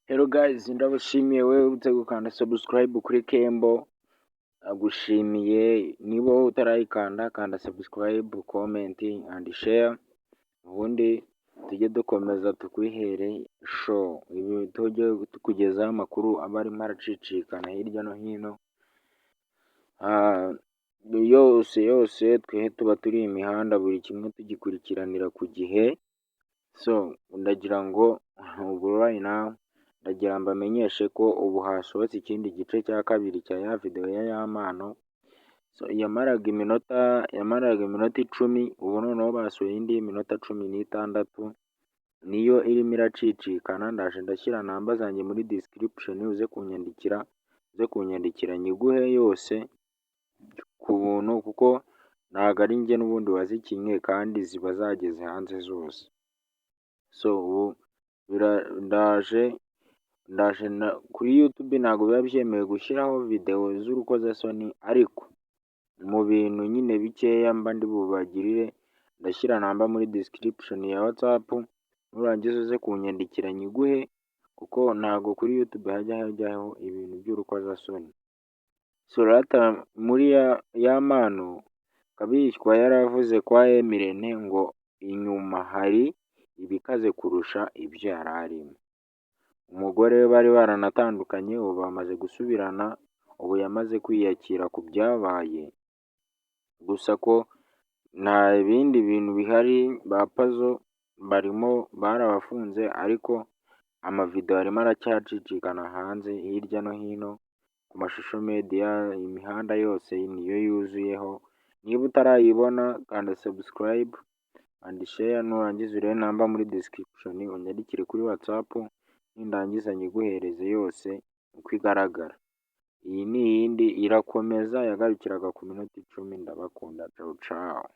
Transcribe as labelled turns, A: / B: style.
A: Hello guys, ndabashimiye wewe ute gukanda subscribe kuri Kembo. Agushimiye niba utarayikanda kanda subscribe, comment and share. Ubundi tujye dukomeza tukwihere show. Ibi tujye tukugezaho amakuru aba arimo aracicikana hirya no hino. Yose twe tuba turi imihanda buri kimwe tugikurikiranira ku gihe. So ndagira ngo ubu right now ndagira mbamenyeshe ko ubu hasohotse ikindi gice cya kabiri cya ya video ya Yamano. So yamaraga iminota 10, ubu noneho basohoye indi minota 16 niyo irimo iracicikana. Ndaje ndashyira namba zanjye muri description, uze kunyandikira nyiguhe yose ku buntu, kuko ntago ari njye n'ubundi wazikinye kandi ziba zageze hanze zose. So ubu ndaje kuri YouTube ntabwo biba byemewe gushyiraho video z'urukozasoni, ariko mu bintu nyine bikeya mba ndi bubagirire ndashyira namba muri description ya WhatsApp, nurangiza uze kunyandikira nyiguhe, kuko ntabwo kuri YouTube hajyaho ibintu by'urukozasoni. So rata muri Yamano Kabishywa yaravuze kwa Emirene ngo inyuma hari ibikaze kurusha ibyo yari arimo. Umugore we bari baranatandukanye, ubu bamaze gusubirana, ubu yamaze kwiyakira ku byabaye, gusa ko nta bindi bintu bihari. Ba Puzzle barabafunze, ariko amavideo arimo aracyacicikana hanze hirya no hino ku mashusho media, imihanda yose niyo yuzuyeho. Niba utarayibona kanda subscribe and share, nurangiza urebe namba muri description unyandikire kuri WhatsApp, nindangiza nyiguhereze yose uko igaragara. Iyi ni iyindi irakomeza, yagarukiraga ku minota 10. Ndabakunda, ciao ciao.